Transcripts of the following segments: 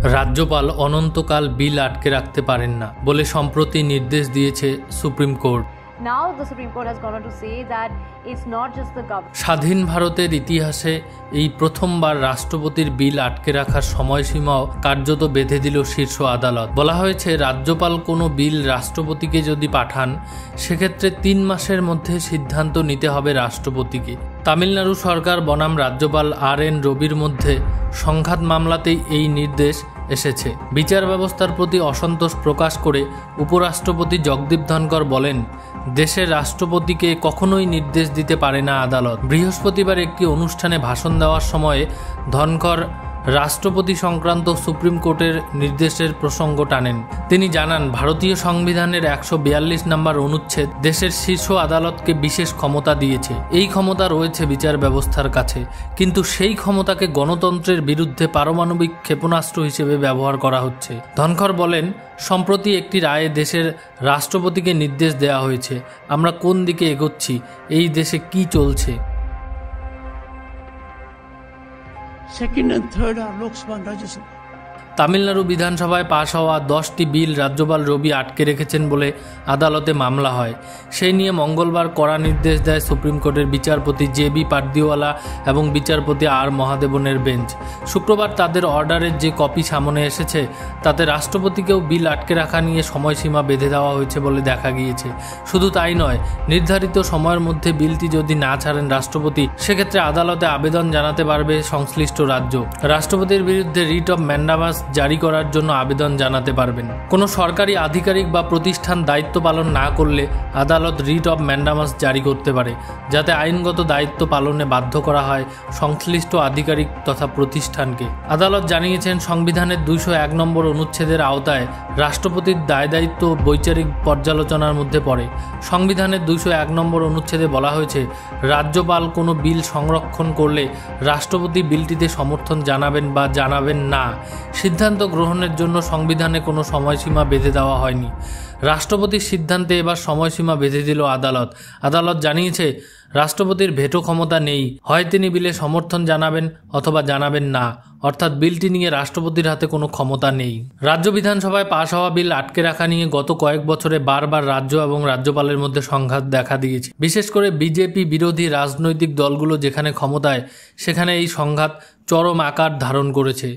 রাজ্যপাল অনন্তকাল বিল আটকে রাখতে পারেন না বলে সম্প্রতি নির্দেশ দিয়েছে supreme court. Now the Supreme Court has gone on to say that it's not just the government. স্বাধীন ভারতের ইতিহাসে এই প্রথমবার রাষ্ট্রপতির বিল আটকে রাখার সময়সীমাও কার্যত বেঁধে দিল শীর্ষ আদালত। বলা হয়েছে, রাজ্যপাল কোনো বিল রাষ্ট্রপতিকে যদি পাঠান, সেক্ষেত্রে 3 মাসের মধ্যে সিদ্ধান্ত নিতে হবে রাষ্ট্রপতিকে। তামিলনাড়ু সরকার বনাম রাজ্যপাল RN রবির মধ্যে সংঘাত মামলাতেই এই নির্দেশ এসেছে। বিচার ব্যবস্থার প্রতি অসন্তোষ প্রকাশ করে উপরাষ্ট্রপতি জগদীপ ধনখড় বলেন, দেশের রাষ্ট্রপতিকে কখনোই নির্দেশ দিতে পারে না আদালত। বৃহস্পতিবার একটি অনুষ্ঠানে ভাষণ দেওয়ার সময়ে ধনখড় রাষ্ট্রপতি সংক্রান্ত সুপ্রিম কোর্টের নির্দেশের প্রসঙ্গ টানেন। তিনি জানান, ভারতীয় সংবিধানের 142 নম্বর অনুচ্ছেদ দেশের শীর্ষ আদালতকে বিশেষ ক্ষমতা দিয়েছে। এই ক্ষমতা রয়েছে বিচার ব্যবস্থার কাছে, কিন্তু সেই ক্ষমতাকে গণতন্ত্রের বিরুদ্ধে পারমাণবিক ক্ষেপণাস্ত্র হিসেবে ব্যবহার করা হচ্ছে। ধনখড় বলেন, সম্প্রতি একটি রায়ে দেশের রাষ্ট্রপতিকে নির্দেশ দেওয়া হয়েছে। আমরা কোন দিকে এগোচ্ছি, এই দেশে কি চলছে। Second and third are Lok Sabha and Rajya Sabha. Tamil Nadu বিধানসভায় পাশ হওয়া 10টি বিল রাজ্যপাল রবি আটকে রেখেছেন বলে আদালতে মামলা হয়। সেই নিয়ে মঙ্গলবার কড়া নির্দেশ দেয় সুপ্রিম কোর্টের বিচারপতি JB পারদিওয়ালা এবং বিচারপতি R মহাদেবনের বেঞ্চ। শুক্রবার তাদের অর্ডারের যে কপি সামনে এসেছে, তাতে রাষ্ট্রপতিকেও বিল আটকে রাখা নিয়ে সময়সীমা বেঁধে দেওয়া হয়েছে বলে দেখা গিয়েছে। শুধু তাই নয়, নির্ধারিত সময়ের মধ্যে বিলটি যদি না ছাড়েন রাষ্ট্রপতি, সেক্ষেত্রে আদালতে আবেদন জানাতে পারবে সংশ্লিষ্ট রাজ্য। রাষ্ট্রপতির বিরুদ্ধে রিট অফ ম্যান্ডামাস জারি করার জন্য আবেদন জানাতে পারবেন। কোনো সরকারি আধিকারিক বা প্রতিষ্ঠান দায়িত্ব পালন না করলে আদালত রিট অফ ম্যান্ডামাস জারি করতে পারে, যাতে আইনগত দায়িত্ব পালনে বাধ্য করা হয় সংশ্লিষ্ট আধিকারিক তথা প্রতিষ্ঠানকে। আদালত জানিয়েছেন, সংবিধানের 201 নম্বর অনুচ্ছেদের আওতায় রাষ্ট্রপতির দায়িত্ব বৈচারিক পর্যালোচনার মধ্যে পড়ে। সংবিধানের 201 নম্বর অনুচ্ছেদে বলা হয়েছে, রাজ্যপাল কোনো বিল সংরক্ষণ করলে রাষ্ট্রপতি বিলটিতে সমর্থন জানাবেন বা জানাবেন না। সিদ্ধান্ত গ্রহণের জন্য সংবিধানে কোনো সময়সীমা বেঁধে দেওয়া হয়নি। রাষ্ট্রপতির সিদ্ধান্তে এবার সময়সীমা বেঁধে দিল আদালত। আদালত জানিয়েছে, রাষ্ট্রপতির ভেটো ক্ষমতা নেই। হয় তিনি বিলে সমর্থন জানাবেন অথবা জানাবেন না, অর্থাৎ বিলটি নিয়ে রাষ্ট্রপতির হাতে কোনো ক্ষমতা নেই। রাজ্য বিধানসভায় পাশ হওয়া বিল আটকে রাখা নিয়ে গত কয়েক বছরে বারবার রাজ্য এবং রাজ্যপালের মধ্যে সংঘাত দেখা দিয়েছে। বিশেষ করে বিজেপি বিরোধী রাজনৈতিক দলগুলো যেখানে ক্ষমতায়, সেখানে এই সংঘাত চরম আকার ধারণ করেছে।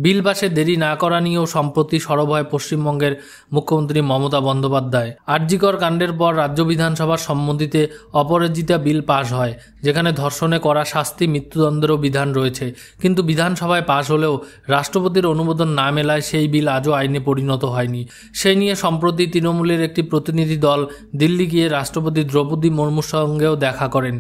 বিল পাশে দেরি না করা নিয়েও সম্প্রতি সরব হয় পশ্চিমবঙ্গের মুখ্যমন্ত্রী মমতা বন্দ্যোপাধ্যায়। আরজিকর কাণ্ডের পর রাজ্য বিধানসভার সম্মতিতে অপরাজিতা বিল পাশ হয়, যেখানে ধর্ষণে করা শাস্তি, মৃত্যুদণ্ডেরও বিধান রয়েছে। কিন্তু বিধানসভায় পাশ হলেও রাষ্ট্রপতির অনুমোদন না মেলায় সেই বিল আজও আইনে পরিণত হয়নি। সেই নিয়ে সম্প্রতি তৃণমূলের একটি প্রতিনিধি দল দিল্লি গিয়ে রাষ্ট্রপতি দ্রৌপদী মুর্মুর সঙ্গেও দেখা করেন।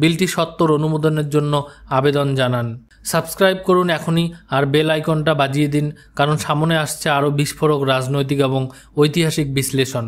বিলটি সত্বর অনুমোদনের জন্য আবেদন জানান। সাবস্ক্রাইব করুন এখনই, আর বেল আইকনটা বাজিয়ে দিন, কারণ সামনে আসছে আরও বিস্ফোরক রাজনৈতিক এবং ঐতিহাসিক বিশ্লেষণ।